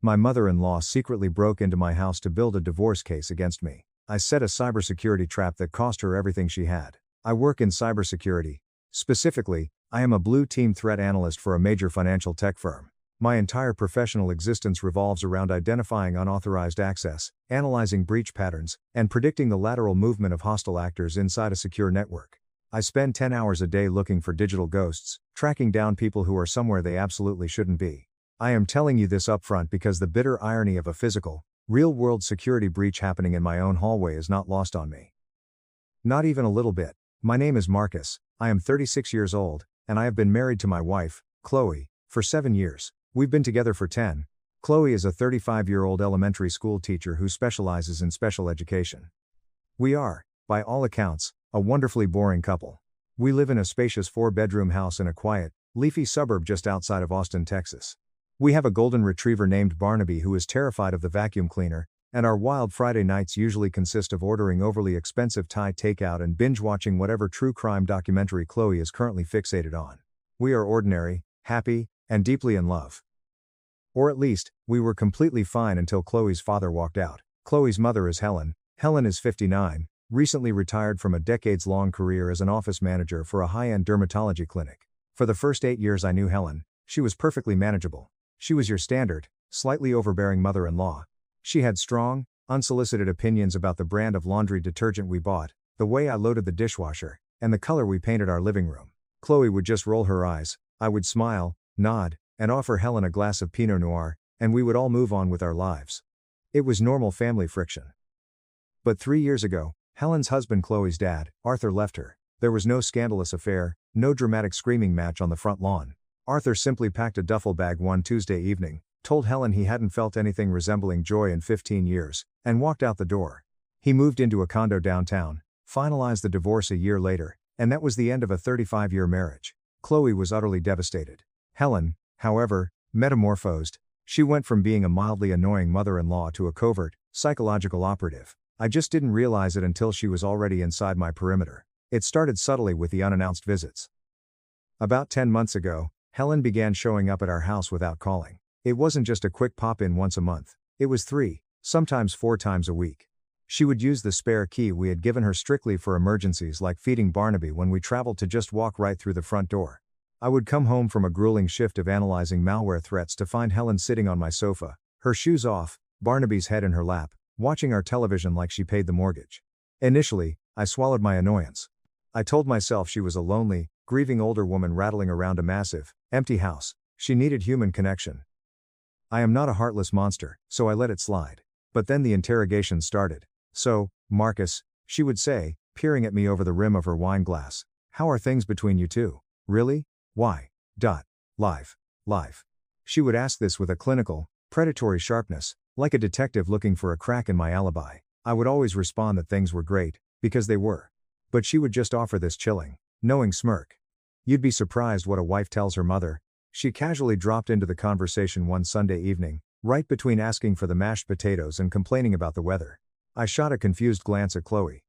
My mother-in-law secretly broke into my house to build a divorce case against me. I set a cybersecurity trap that cost her everything she had. I work in cybersecurity. Specifically, I am a blue team threat analyst for a major financial tech firm. My entire professional existence revolves around identifying unauthorized access, analyzing breach patterns, and predicting the lateral movement of hostile actors inside a secure network. I spend 10 hours a day looking for digital ghosts, tracking down people who are somewhere they absolutely shouldn't be. I am telling you this upfront because the bitter irony of a physical, real-world security breach happening in my own hallway is not lost on me. Not even a little bit. My name is Marcus, I am 36 years old, and I have been married to my wife, Chloe, for 7 years. We've been together for 10. Chloe is a 35-year-old elementary school teacher who specializes in special education. We are, by all accounts, a wonderfully boring couple. We live in a spacious 4-bedroom house in a quiet, leafy suburb just outside of Austin, Texas. We have a golden retriever named Barnaby who is terrified of the vacuum cleaner, and our wild Friday nights usually consist of ordering overly expensive Thai takeout and binge-watching whatever true crime documentary Chloe is currently fixated on. We are ordinary, happy, and deeply in love. Or at least, we were completely fine until Chloe's father walked out. Chloe's mother is Helen. Helen is 59, recently retired from a decades-long career as an office manager for a high-end dermatology clinic. For the first 8 years I knew Helen, she was perfectly manageable. She was your standard, slightly overbearing mother-in-law. She had strong, unsolicited opinions about the brand of laundry detergent we bought, the way I loaded the dishwasher, and the color we painted our living room. Chloe would just roll her eyes, I would smile, nod, and offer Helen a glass of Pinot Noir, and we would all move on with our lives. It was normal family friction. But 3 years ago, Helen's husband Chloe's dad, Arthur, left her. There was no scandalous affair, no dramatic screaming match on the front lawn. Arthur simply packed a duffel bag one Tuesday evening, told Helen he hadn't felt anything resembling joy in 15 years, and walked out the door. He moved into a condo downtown, finalized the divorce a year later, and that was the end of a 35-year marriage. Chloe was utterly devastated. Helen, however, metamorphosed. She went from being a mildly annoying mother-in-law to a covert, psychological operative. I just didn't realize it until she was already inside my perimeter. It started subtly with the unannounced visits. About 10 months ago, Helen began showing up at our house without calling. It wasn't just a quick pop-in once a month. It was 3, sometimes 4 times a week. She would use the spare key we had given her strictly for emergencies like feeding Barnaby when we traveled to just walk right through the front door. I would come home from a grueling shift of analyzing malware threats to find Helen sitting on my sofa, her shoes off, Barnaby's head in her lap, watching our television like she paid the mortgage. Initially, I swallowed my annoyance. I told myself she was a lonely, grieving older woman rattling around a massive, empty house. She needed human connection. I am not a heartless monster, so I let it slide. But then the interrogation started. So, Marcus, she would say, peering at me over the rim of her wine glass, how are things between you two? Really? Why? Live. She would ask this with a clinical, predatory sharpness, like a detective looking for a crack in my alibi. I would always respond that things were great, because they were. But she would just offer this chilling, knowing smirk. You'd be surprised what a wife tells her mother. She casually dropped into the conversation one Sunday evening, right between asking for the mashed potatoes and complaining about the weather. I shot a confused glance at Chloe.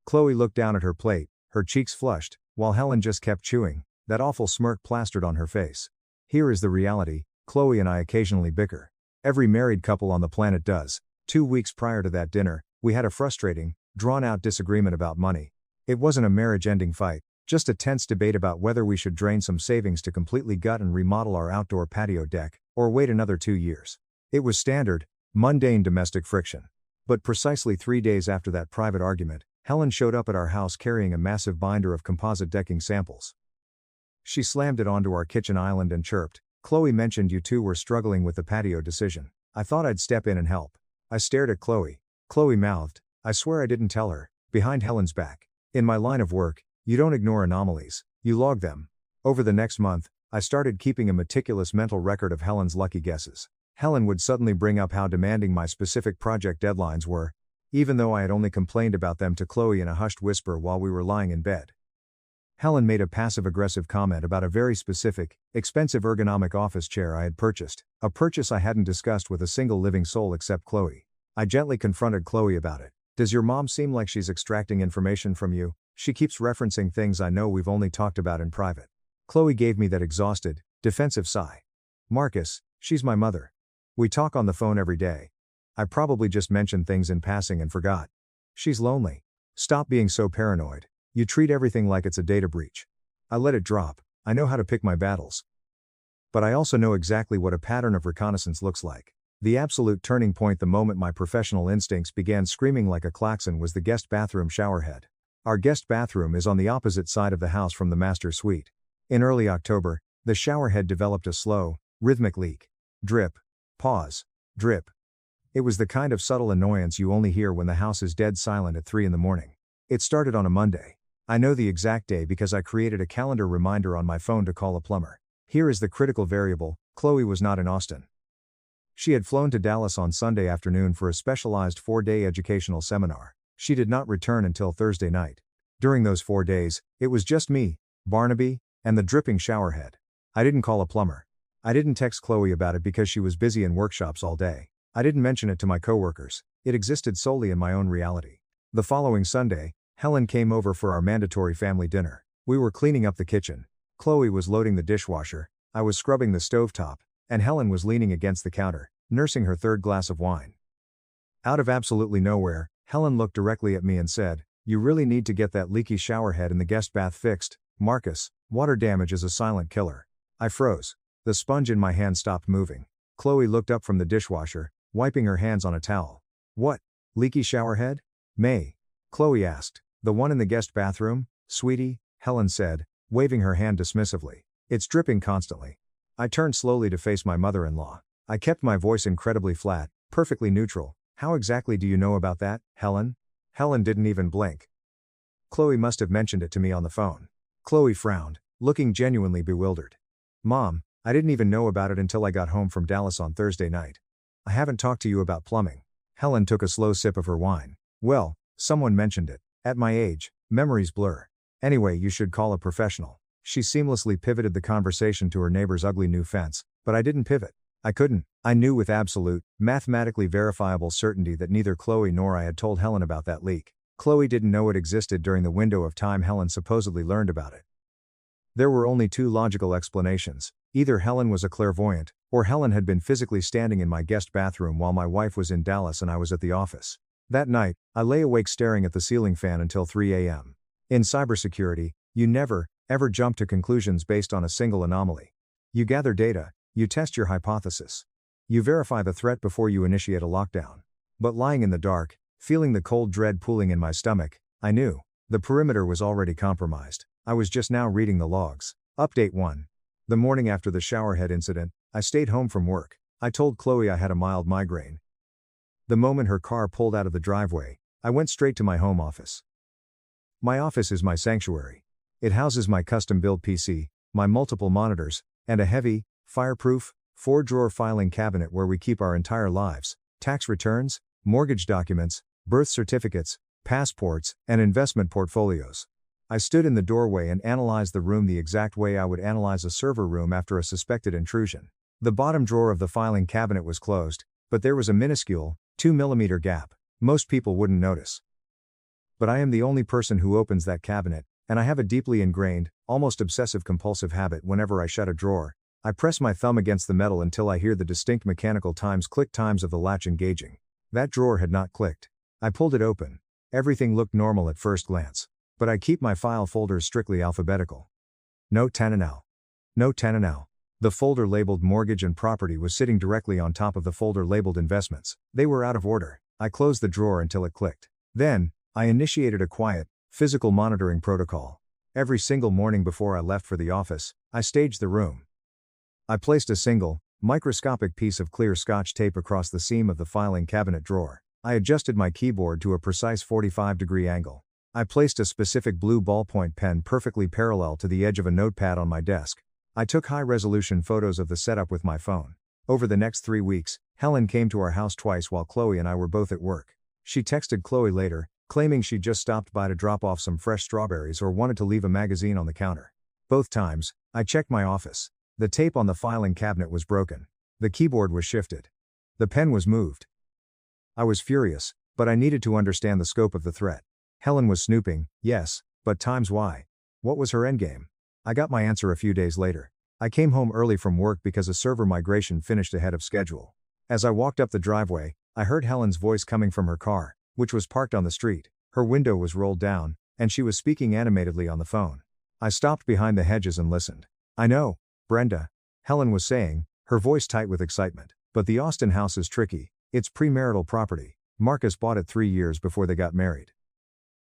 Chloe looked down at her plate, her cheeks flushed, while Helen just kept chewing, that awful smirk plastered on her face. Here is the reality, Chloe and I occasionally bicker. Every married couple on the planet does. 2 weeks prior to that dinner, we had a frustrating, drawn-out disagreement about money. It wasn't a marriage-ending fight, just a tense debate about whether we should drain some savings to completely gut and remodel our outdoor patio deck, or wait another 2 years. It was standard, mundane domestic friction. But precisely 3 days after that private argument, Helen showed up at our house carrying a massive binder of composite decking samples. She slammed it onto our kitchen island and chirped, Chloe mentioned you two were struggling with the patio decision. I thought I'd step in and help. I stared at Chloe. Chloe mouthed, I swear I didn't tell her, behind Helen's back. In my line of work, you don't ignore anomalies, you log them. Over the next month, I started keeping a meticulous mental record of Helen's lucky guesses. Helen would suddenly bring up how demanding my specific project deadlines were, even though I had only complained about them to Chloe in a hushed whisper while we were lying in bed. Helen made a passive-aggressive comment about a very specific, expensive ergonomic office chair I had purchased, a purchase I hadn't discussed with a single living soul except Chloe. I gently confronted Chloe about it. Does your mom seem like she's extracting information from you? She keeps referencing things I know we've only talked about in private. Chloe gave me that exhausted, defensive sigh. Marcus, she's my mother. We talk on the phone every day. I probably just mentioned things in passing and forgot. She's lonely. Stop being so paranoid. You treat everything like it's a data breach. I let it drop. I know how to pick my battles. But I also know exactly what a pattern of reconnaissance looks like. The absolute turning point the moment my professional instincts began screaming like a klaxon was the guest bathroom showerhead. Our guest bathroom is on the opposite side of the house from the master suite. In early October, the showerhead developed a slow, rhythmic leak. Drip. Pause. Drip. It was the kind of subtle annoyance you only hear when the house is dead silent at 3 in the morning. It started on a Monday. I know the exact day because I created a calendar reminder on my phone to call a plumber. Here is the critical variable: Chloe was not in Austin. She had flown to Dallas on Sunday afternoon for a specialized 4-day educational seminar. She did not return until Thursday night. During those 4 days, it was just me, Barnaby, and the dripping showerhead. I didn't call a plumber. I didn't text Chloe about it because she was busy in workshops all day. I didn't mention it to my coworkers. It existed solely in my own reality. The following Sunday, Helen came over for our mandatory family dinner. We were cleaning up the kitchen. Chloe was loading the dishwasher, I was scrubbing the stovetop, and Helen was leaning against the counter, nursing her third glass of wine. Out of absolutely nowhere, Helen looked directly at me and said, "You really need to get that leaky showerhead in the guest bath fixed, Marcus. Water damage is a silent killer." I froze. The sponge in my hand stopped moving. Chloe looked up from the dishwasher, wiping her hands on a towel. "What? Leaky showerhead? May?" Chloe asked. "The one in the guest bathroom, sweetie," Helen said, waving her hand dismissively. "It's dripping constantly." I turned slowly to face my mother-in-law. I kept my voice incredibly flat, perfectly neutral. "How exactly do you know about that, Helen?" Helen didn't even blink. "Chloe must have mentioned it to me on the phone." Chloe frowned, looking genuinely bewildered. "Mom, I didn't even know about it until I got home from Dallas on Thursday night. I haven't talked to you about plumbing." Helen took a slow sip of her wine. "Well, someone mentioned it. At my age, memories blur. Anyway, you should call a professional." She seamlessly pivoted the conversation to her neighbor's ugly new fence, but I didn't pivot. I couldn't. I knew with absolute, mathematically verifiable certainty that neither Chloe nor I had told Helen about that leak. Chloe didn't know it existed during the window of time Helen supposedly learned about it. There were only two logical explanations. Either Helen was a clairvoyant, or Helen had been physically standing in my guest bathroom while my wife was in Dallas and I was at the office. That night, I lay awake staring at the ceiling fan until 3 a.m. In cybersecurity, you never, ever jump to conclusions based on a single anomaly. You gather data, you test your hypothesis. You verify the threat before you initiate a lockdown. But lying in the dark, feeling the cold dread pooling in my stomach, I knew. The perimeter was already compromised. I was just now reading the logs. Update 1. The morning after the showerhead incident, I stayed home from work. I told Chloe I had a mild migraine. The moment her car pulled out of the driveway, I went straight to my home office. My office is my sanctuary. It houses my custom-built PC, my multiple monitors, and a heavy, fireproof, 4-drawer filing cabinet where we keep our entire lives: tax returns, mortgage documents, birth certificates, passports, and investment portfolios. I stood in the doorway and analyzed the room the exact way I would analyze a server room after a suspected intrusion. The bottom drawer of the filing cabinet was closed, but there was a minuscule, 2mm gap. Most people wouldn't notice. But I am the only person who opens that cabinet, and I have a deeply ingrained, almost obsessive-compulsive habit. Whenever I shut a drawer, I press my thumb against the metal until I hear the distinct mechanical click times of the latch engaging. That drawer had not clicked. I pulled it open. Everything looked normal at first glance. But I keep my file folders strictly alphabetical. Note 10NL. Note 10NL. The folder labeled mortgage and property was sitting directly on top of the folder labeled investments. They were out of order. I closed the drawer until it clicked. Then, I initiated a quiet, physical monitoring protocol. Every single morning before I left for the office, I staged the room. I placed a single, microscopic piece of clear Scotch tape across the seam of the filing cabinet drawer. I adjusted my keyboard to a precise 45-degree angle. I placed a specific blue ballpoint pen perfectly parallel to the edge of a notepad on my desk. I took high-resolution photos of the setup with my phone. Over the next 3 weeks, Helen came to our house twice while Chloe and I were both at work. She texted Chloe later, claiming she'd just stopped by to drop off some fresh strawberries or wanted to leave a magazine on the counter. Both times, I checked my office. The tape on the filing cabinet was broken. The keyboard was shifted. The pen was moved. I was furious, but I needed to understand the scope of the threat. Helen was snooping, yes, but times why? What was her endgame? I got my answer a few days later. I came home early from work because a server migration finished ahead of schedule. As I walked up the driveway, I heard Helen's voice coming from her car, which was parked on the street. Her window was rolled down, and she was speaking animatedly on the phone. I stopped behind the hedges and listened. "I know, Brenda," Helen was saying, her voice tight with excitement. "But the Austin house is tricky. It's premarital property. Marcus bought it 3 years before they got married.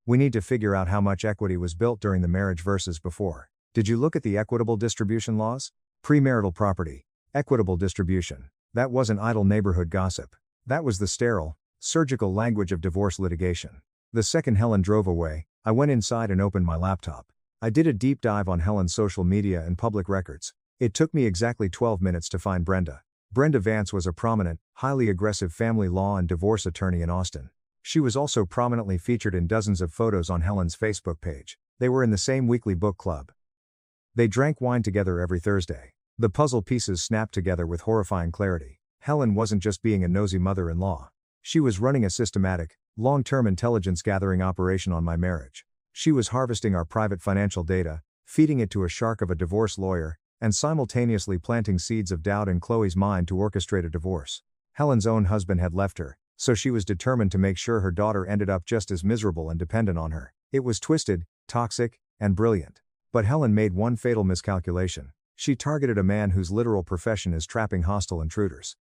We need to figure out how much equity was built during the marriage versus before. Did you look at the equitable distribution laws? Premarital property. Equitable distribution. That wasn't idle neighborhood gossip. That was the sterile, surgical language of divorce litigation." The second Helen drove away, I went inside and opened my laptop. I did a deep dive on Helen's social media and public records. It took me exactly 12 minutes to find Brenda. Brenda Vance was a prominent, highly aggressive family law and divorce attorney in Austin. She was also prominently featured in dozens of photos on Helen's Facebook page. They were in the same weekly book club. They drank wine together every Thursday. The puzzle pieces snapped together with horrifying clarity. Helen wasn't just being a nosy mother-in-law. She was running a systematic, long-term intelligence gathering operation on my marriage. She was harvesting our private financial data, feeding it to a shark of a divorce lawyer, and simultaneously planting seeds of doubt in Chloe's mind to orchestrate a divorce. Helen's own husband had left her, so she was determined to make sure her daughter ended up just as miserable and dependent on her. It was twisted, toxic, and brilliant. But Helen made one fatal miscalculation. She targeted a man whose literal profession is trapping hostile intruders.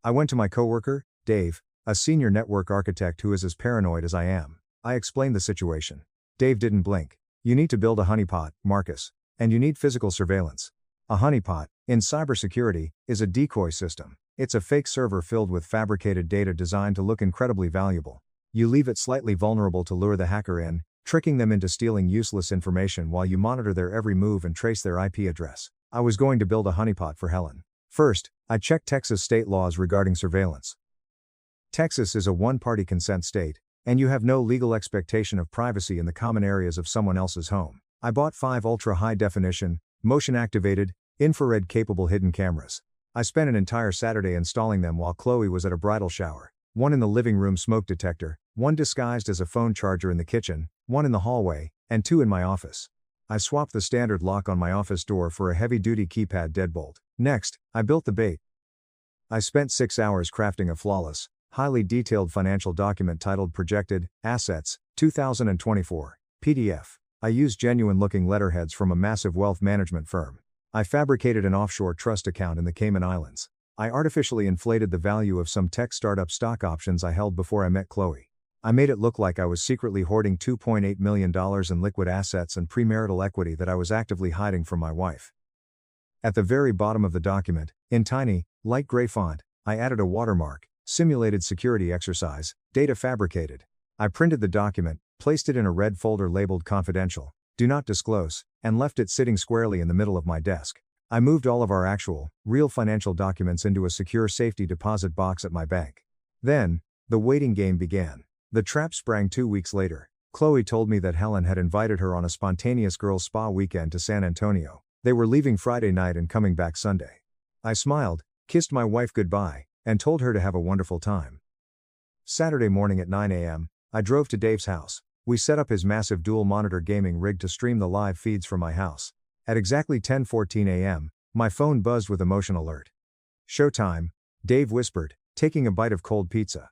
I went to my coworker, Dave, a senior network architect who is as paranoid as I am. I explained the situation. Dave didn't blink. "You need to build a honeypot, Marcus. And you need physical surveillance. A honeypot, in cybersecurity, is a decoy system. It's a fake server filled with fabricated data designed to look incredibly valuable. You leave it slightly vulnerable to lure the hacker in, tricking them into stealing useless information while you monitor their every move and trace their IP address." I was going to build a honeypot for Helen. First, I checked Texas state laws regarding surveillance. Texas is a one-party consent state, and you have no legal expectation of privacy in the common areas of someone else's home. I bought 5 ultra-high-definition, motion-activated, infrared-capable hidden cameras. I spent an entire Saturday installing them while Chloe was at a bridal shower. One in the living room smoke detector, one disguised as a phone charger in the kitchen, one in the hallway, and 2 in my office. I swapped the standard lock on my office door for a heavy-duty keypad deadbolt. Next, I built the bait. I spent 6 hours crafting a flawless, highly detailed financial document titled Projected Assets, 2024, PDF. I used genuine-looking letterheads from a massive wealth management firm. I fabricated an offshore trust account in the Cayman Islands. I artificially inflated the value of some tech startup stock options I held before I met Chloe. I made it look like I was secretly hoarding $2.8 million in liquid assets and premarital equity that I was actively hiding from my wife. At the very bottom of the document, in tiny, light gray font, I added a watermark, simulated security exercise, data fabricated. I printed the document, placed it in a red folder labeled confidential, do not disclose, and left it sitting squarely in the middle of my desk. I moved all of our actual, real financial documents into a secure safety deposit box at my bank. Then, the waiting game began. The trap sprang 2 weeks later. Chloe told me that Helen had invited her on a spontaneous girls' spa weekend to San Antonio. They were leaving Friday night and coming back Sunday. I smiled, kissed my wife goodbye, and told her to have a wonderful time. Saturday morning at 9 a.m., I drove to Dave's house. We set up his massive dual-monitor gaming rig to stream the live feeds from my house. At exactly 10:14 a.m., my phone buzzed with a motion alert. "Showtime," Dave whispered, taking a bite of cold pizza.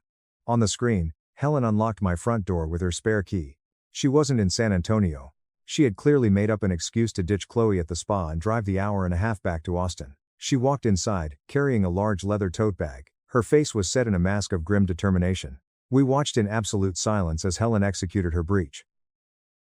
On the screen, Helen unlocked my front door with her spare key. She wasn't in San Antonio. She had clearly made up an excuse to ditch Chloe at the spa and drive the hour and a half back to Austin. She walked inside, carrying a large leather tote bag. Her face was set in a mask of grim determination. We watched in absolute silence as Helen executed her breach.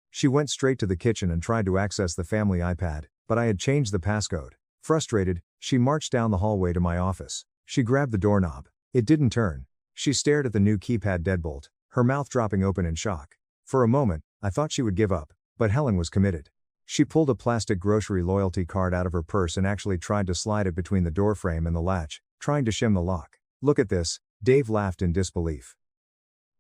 She went straight to the kitchen and tried to access the family iPad, but I had changed the passcode. Frustrated, she marched down the hallway to my office. She grabbed the doorknob. It didn't turn. She stared at the new keypad deadbolt, her mouth dropping open in shock. For a moment, I thought she would give up, but Helen was committed. She pulled a plastic grocery loyalty card out of her purse and actually tried to slide it between the doorframe and the latch, trying to shim the lock. "Look at this," Dave laughed in disbelief.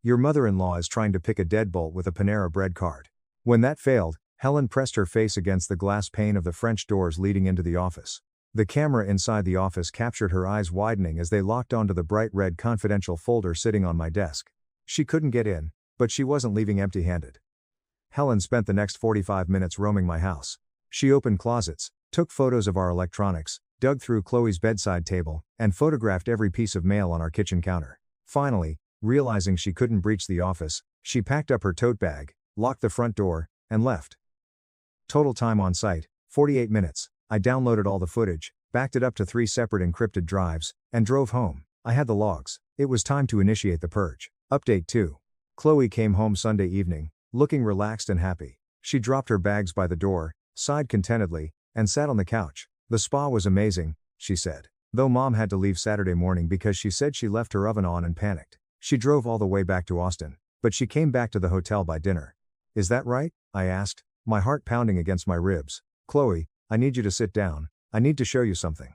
"Your mother-in-law is trying to pick a deadbolt with a Panera Bread card." When that failed, Helen pressed her face against the glass pane of the French doors leading into the office. The camera inside the office captured her eyes widening as they locked onto the bright red confidential folder sitting on my desk. She couldn't get in, but she wasn't leaving empty-handed. Helen spent the next 45 minutes roaming my house. She opened closets, took photos of our electronics, dug through Chloe's bedside table, and photographed every piece of mail on our kitchen counter. Finally, realizing she couldn't breach the office, she packed up her tote bag, locked the front door, and left. Total time on site, 48 minutes. I downloaded all the footage, backed it up to 3 separate encrypted drives, and drove home. I had the logs. It was time to initiate the purge. Update 2. Chloe came home Sunday evening, looking relaxed and happy. She dropped her bags by the door, sighed contentedly, and sat on the couch. The spa was amazing, she said. Though Mom had to leave Saturday morning because she said she left her oven on and panicked. She drove all the way back to Austin, but she came back to the hotel by dinner. Is that right? I asked, my heart pounding against my ribs. Chloe, I need you to sit down. I need to show you something.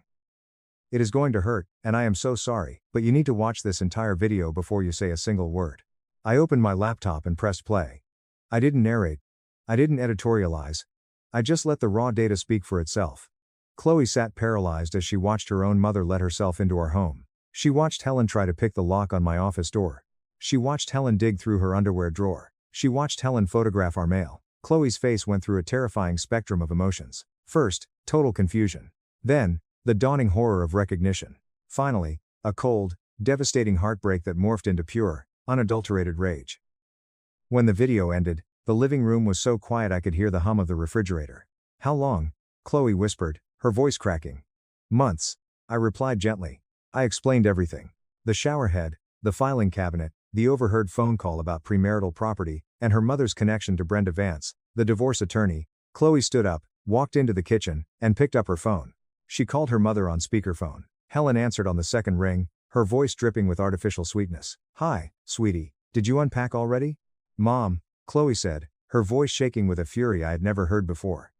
It is going to hurt, and I am so sorry, but you need to watch this entire video before you say a single word. I opened my laptop and pressed play. I didn't narrate. I didn't editorialize. I just let the raw data speak for itself. Chloe sat paralyzed as she watched her own mother let herself into our home. She watched Helen try to pick the lock on my office door. She watched Helen dig through her underwear drawer. She watched Helen photograph our mail. Chloe's face went through a terrifying spectrum of emotions. First, total confusion. Then, the dawning horror of recognition. Finally, a cold, devastating heartbreak that morphed into pure, unadulterated rage. When the video ended, the living room was so quiet I could hear the hum of the refrigerator. How long? Chloe whispered, her voice cracking. Months. I replied gently. I explained everything. The shower head, the filing cabinet, the overheard phone call about premarital property, and her mother's connection to Brenda Vance, the divorce attorney. Chloe stood up, walked into the kitchen, and picked up her phone. She called her mother on speakerphone. Helen answered on the second ring, her voice dripping with artificial sweetness. Hi, sweetie, did you unpack already? Mom, Chloe said, her voice shaking with a fury I had never heard before.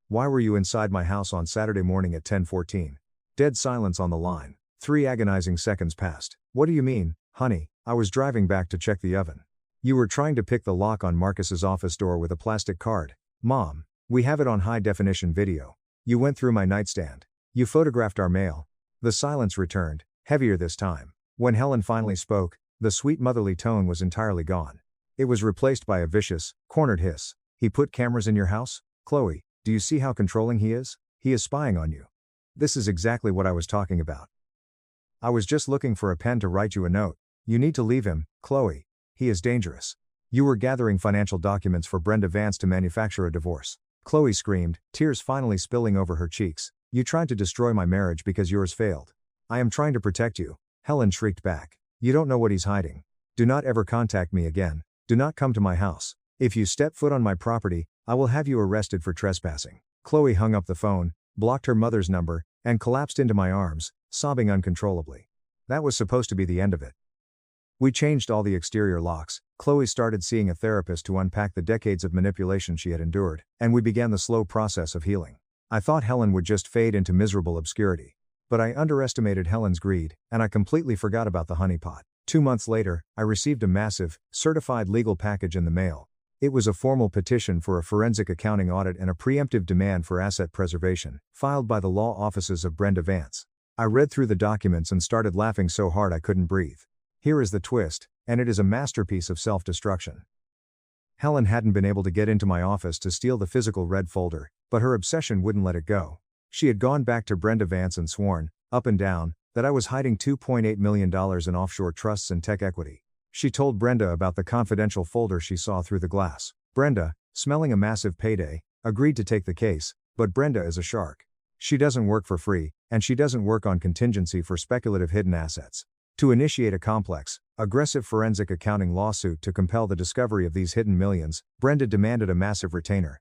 Why were you inside my house on Saturday morning at 10:14? Dead silence on the line. 3 agonizing seconds passed. What do you mean, honey? I was driving back to check the oven. You were trying to pick the lock on Marcus's office door with a plastic card. Mom, we have it on high-definition video. You went through my nightstand. You photographed our mail. The silence returned, heavier this time. When Helen finally spoke, the sweet motherly tone was entirely gone. It was replaced by a vicious, cornered hiss. He put cameras in your house? Chloe, do you see how controlling he is? He is spying on you. This is exactly what I was talking about. I was just looking for a pen to write you a note. You need to leave him, Chloe. He is dangerous. You were gathering financial documents for Brenda Vance to manufacture a divorce. Chloe screamed, tears finally spilling over her cheeks. You tried to destroy my marriage because yours failed. I am trying to protect you. Helen shrieked back. You don't know what he's hiding. Do not ever contact me again. Do not come to my house. If you step foot on my property, I will have you arrested for trespassing. Chloe hung up the phone, blocked her mother's number, and collapsed into my arms, sobbing uncontrollably. That was supposed to be the end of it. We changed all the exterior locks. Chloe started seeing a therapist to unpack the decades of manipulation she had endured, and we began the slow process of healing. I thought Helen would just fade into miserable obscurity. But I underestimated Helen's greed, and I completely forgot about the honeypot. 2 months later, I received a massive, certified legal package in the mail. It was a formal petition for a forensic accounting audit and a preemptive demand for asset preservation, filed by the law offices of Brenda Vance. I read through the documents and started laughing so hard I couldn't breathe. Here is the twist, and it is a masterpiece of self-destruction. Helen hadn't been able to get into my office to steal the physical red folder, but her obsession wouldn't let it go. She had gone back to Brenda Vance and sworn, up and down, that I was hiding $2.8 million in offshore trusts and tech equity. She told Brenda about the confidential folder she saw through the glass. Brenda, smelling a massive payday, agreed to take the case, but Brenda is a shark. She doesn't work for free, and she doesn't work on contingency for speculative hidden assets. To initiate a complex, aggressive forensic accounting lawsuit to compel the discovery of these hidden millions, Brenda demanded a massive retainer.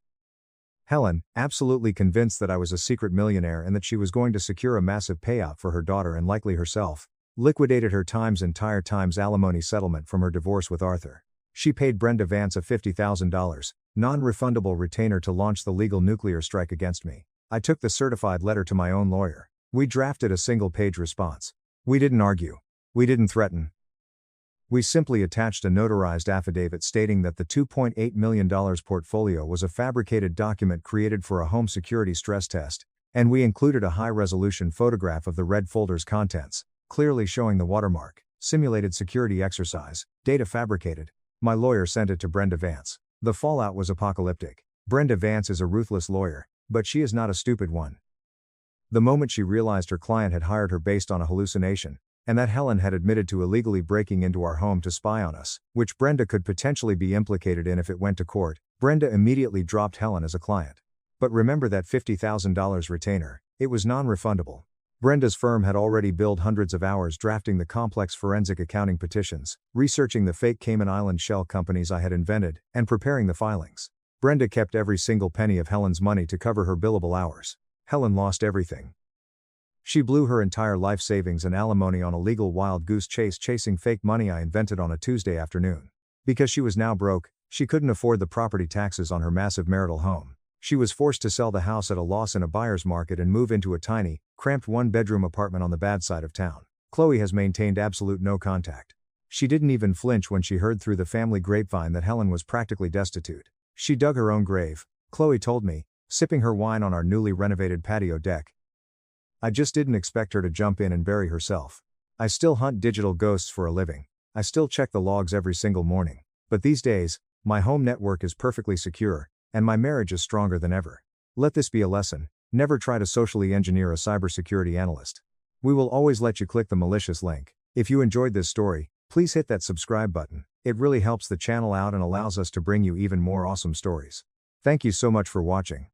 Helen, absolutely convinced that I was a secret millionaire and that she was going to secure a massive payout for her daughter and likely herself, liquidated her entire times alimony settlement from her divorce with Arthur. She paid Brenda Vance a $50,000, non-refundable retainer to launch the legal nuclear strike against me. I took the certified letter to my own lawyer. We drafted a single-page response. We didn't argue. We didn't threaten. We simply attached a notarized affidavit stating that the $2.8 million portfolio was a fabricated document created for a home security stress test, and we included a high-resolution photograph of the red folder's contents, clearly showing the watermark. Simulated security exercise, data fabricated. My lawyer sent it to Brenda Vance. The fallout was apocalyptic. Brenda Vance is a ruthless lawyer, but she is not a stupid one. The moment she realized her client had hired her based on a hallucination, and that Helen had admitted to illegally breaking into our home to spy on us, which Brenda could potentially be implicated in if it went to court, Brenda immediately dropped Helen as a client. But remember that $50,000 retainer, it was non-refundable. Brenda's firm had already billed hundreds of hours drafting the complex forensic accounting petitions, researching the fake Cayman Island shell companies I had invented, and preparing the filings. Brenda kept every single penny of Helen's money to cover her billable hours. Helen lost everything. She blew her entire life savings and alimony on a legal wild goose chase chasing fake money I invented on a Tuesday afternoon. Because she was now broke, she couldn't afford the property taxes on her massive marital home. She was forced to sell the house at a loss in a buyer's market and move into a tiny, cramped one-bedroom apartment on the bad side of town. Chloe has maintained absolute no contact. She didn't even flinch when she heard through the family grapevine that Helen was practically destitute. She dug her own grave, Chloe told me, sipping her wine on our newly renovated patio deck. I just didn't expect her to jump in and bury herself. I still hunt digital ghosts for a living. I still check the logs every single morning. But these days, my home network is perfectly secure, and my marriage is stronger than ever. Let this be a lesson: never try to socially engineer a cybersecurity analyst. We will always let you click the malicious link. If you enjoyed this story, please hit that subscribe button. It really helps the channel out and allows us to bring you even more awesome stories. Thank you so much for watching.